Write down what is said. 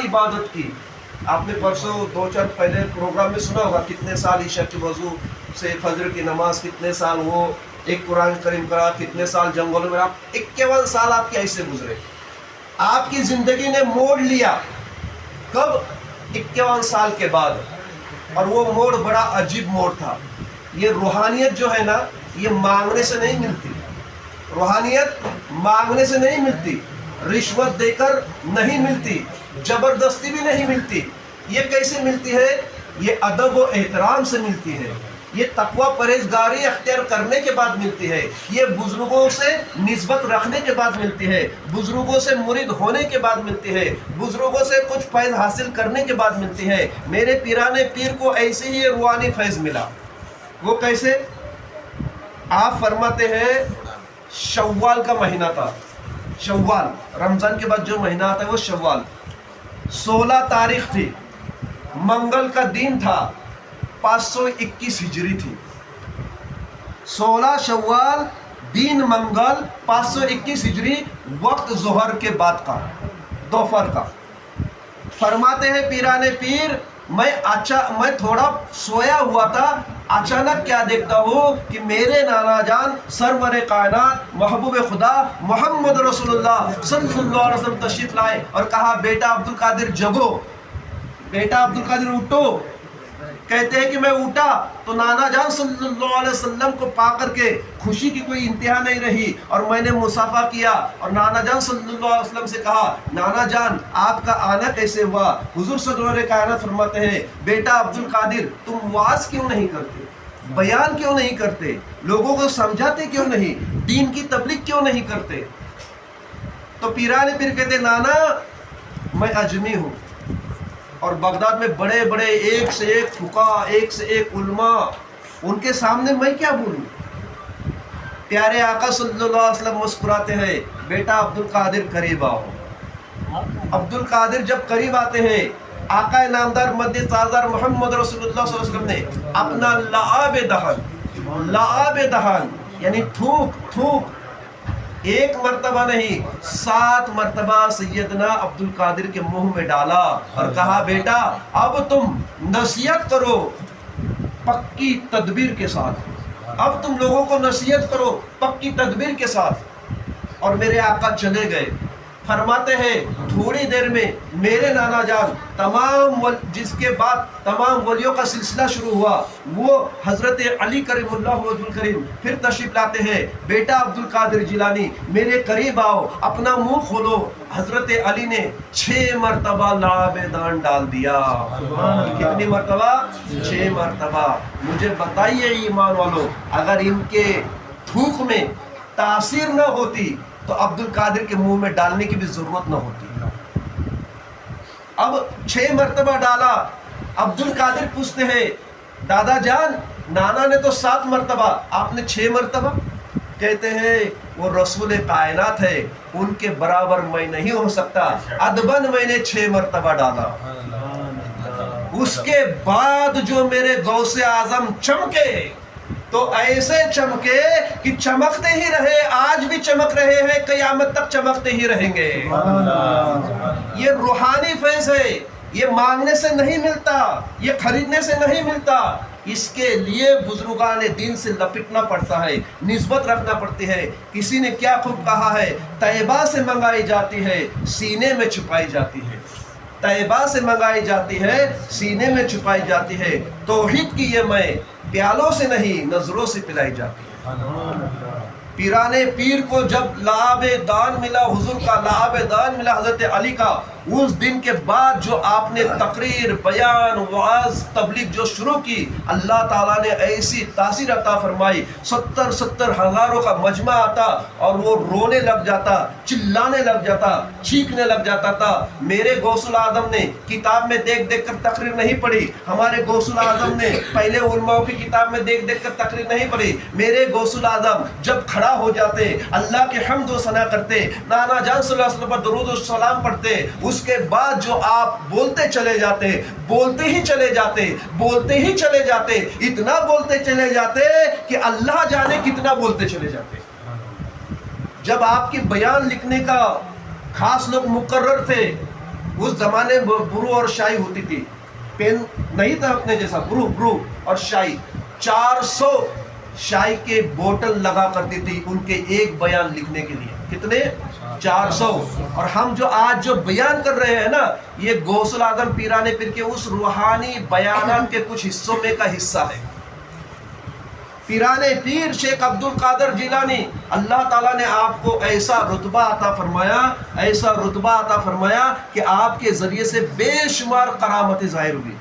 साल इबादत की। आपने परसों 2-4 पहले प्रोग्राम में सुना होगा, कितने साल ईशा के वजू से फजर की नमाज, कितने साल वो एक कुरान करीम करा, कितने साल जंगलों में आप 51 साल आपके ऐसे गुजरे। आपकी जिंदगी ने मोड़ लिया कब? 51 साल के बाद। और वो मोड़ बड़ा अजीब मोड़ था। ये रूहानियत जो है ना, ये मांगने से नहीं मिलती। रूहानियत मांगने से नहीं मिलती, रिश्वत देकर नहीं मिलती, जबरदस्ती भी नहीं मिलती। ये कैसे मिलती है? ये अदब व एहतराम से मिलती है। ये तकवा परहेजगारी अख्तियार करने के बाद मिलती है। ये बुजुर्गों से निस्बत रखने के बाद मिलती है, बुजुर्गों से मुरीद होने के बाद मिलती है, बुजुर्गों से कुछ फैज़ हासिल करने के बाद मिलती है। मेरे पीराने पीर को ऐसे ही ये रूहानी फैज़ मिला। वो कैसे? आप फरमाते हैं शव्वाल का महीना था। शव्वाल, रमज़ान के बाद जो महीना आता है वो शव्वाल। 16 तारीख थी, मंगल का दिन था, 521 हिजरी थी। 16 शव्वाल, दिन मंगल, 521 हिजरी, वक्त जोहर के बाद का, दोपहर का। फरमाते हैं पीराने पीर, मैं थोड़ा सोया हुआ था, अचानक क्या देखता हूँ कि मेरे नाना जान सरवर कायनात महबूब खुदा मोहम्मद रसूलुल्लाह सल्लल्लाहु अलैहि वसल्लम तशरीफ लाए और कहा, बेटा अब्दुल कादिर जगो, बेटा अब्दुल कादिर उठो। कहते हैं कि मैं उठा तो नाना जान सल्लल्लाहु अलैहि वसल्लम को पा करके खुशी की कोई इंतहा नहीं रही और मैंने मुसाफा किया और नाना जान सल्लल्लाहु अलैहि वसल्लम से कहा, नाना जान आपका आना कैसे हुआ? हुजूर सरवर कायनात फरमाते हैं, बेटा अब्दुल कादिर तुम वाज क्यों नहीं करते, बयान क्यों नहीं करते, लोगों को समझाते क्यों नहीं, दीन की तबलीग क्यों नहीं करते? तो पीराने पीर कहते, नाना मैं अजमी हूँ और बगदाद में बड़े बड़े एक से एक फुका, एक से एक उलमा, उनके सामने मैं क्या बोलूं? प्यारे आका सल्लल्लाहु अलैहि वसल्लम मुस्कुराते हैं, बेटा अब्दुल कादिर करीब आओ। अब्दुल कादिर जब करीब आते हैं, आका नामदार मध्य ताजदार मोहम्मद रसूलुल्लाह सल्लल्लाहु अलैहि वसल्लम ने अपना लाआब दहन यानी थूक थूक, एक मर्तबा नहीं 7 मर्तबा सैयदना अब्दुल कादिर के मुंह में डाला और कहा, बेटा अब तुम नसीहत करो पक्की तदबीर के साथ, अब तुम लोगों को नसीहत करो पक्की तदबीर के साथ। और मेरे आका चले गए। फरमाते हैं थोड़ी देर में मेरे नाना जान जिसके बाद तमाम वलियों का सिलसिला शुरू हुआ, वो हज़रत अली करीमुल्लाह वजहुल करीम फिर तशरीफ लाते हैं, बेटा अब्दुल कादिर जिलानी मेरे करीब आओ, अपना मुंह खोलो। हज़रत अली ने 6 मरतबा लाबेदान डाल दिया। कितनी मरतबा? 6 मरतबा। मुझे बताइए ईमान वालों, अगर इनके थूक में तासीर न होती तो अब्दुल कादिर के मुंह में डालने की भी जरूरत न होती। अब 6 मरतबा डाला। अब्दुल कादिर पूछते हैं, दादा जान नाना ने तो 7 मरतबा, आपने 6 मरतबा? कहते हैं वो रसूल कायनात है, उनके बराबर मैं नहीं हो सकता, अदबन मैंने 6 मरतबा डाला। उसके बाद जो मेरे गौसे आजम चमके तो ऐसे चमके कि चमकते ही रहे, आज भी चमक रहे हैं, क़यामत तक चमकते ही रहेंगे। ये रूहानी फैज़ है, ये मांगने से नहीं मिलता, ये खरीदने से नहीं मिलता। इसके लिए बुजुर्गान दीन से लपटना पड़ता है, निस्बत रखना पड़ती है। किसी ने क्या खूब कहा है, तैबा से मंगाई जाती है, सीने में छुपाई जाती है। तैबा से मंगाई जाती है, सीने में छुपाई जाती है। तौहीद की ये मैं प्यालों से नहीं नजरों से पिलाई जाती है। पीराने पीर को जब लाभ दान मिला, हुजूर का लाभ दान मिला हजरत अली का, उस दिन के बाद जो आपने तकरीर, बयान, वाज, तबलीग जो शुरू की, अल्लाह ताला ने ऐसी तासीर अता फरमाई। 70 हज़ारों का मजमा आता और वो रोने लग जाता, चिल्लाने लग जाता, चीखने लग जाता था। मेरे गौसुल आजम ने किताब में देख देख कर तकरीर नहीं पढ़ी, हमारे गौसुल आजम ने पहले उलमाओं की किताब में देख देख कर तकरीर नहीं पढ़ी। मेरे गौसुल आजम जब खड़ा हो जाते, अल्लाह के हम्द व सना करते, नाना जान सल्लल्लाहु अलैहि वसल्लम पर दुरूद व सलाम पढ़ते, उसके बाद जो आप बोलते चले जाते, बोलते ही चले जाते, बोलते ही चले जाते, इतना बोलते चले जाते कि अल्लाह जाने कितना बोलते चले जाते। जब आपकी बयान लिखने का खास लोग मुकर्रर थे, اس زمانے میں برو اور شائی ہوتی تھی، پین نہیں تھا اپنے جیسا، برو اور شائی، 400 شائی کے بوٹل لگا کرتی تھی ان کے ایک بیان لکھنے کے لیے. کتنے؟ 400. اور ہم جو آج جو بیان کر رہے ہیں نا، یہ غوث العظم پیران پیر کے اس روحانی بیانات کے کچھ حصوں میں کا حصہ ہے. پیران پیر شیخ عبد القادر جیلانی، اللہ تعالیٰ نے آپ کو ایسا رتبہ عطا فرمایا، ایسا رتبہ عطا فرمایا کہ آپ کے ذریعے سے بے شمار کرامتیں ظاہر ہوئی.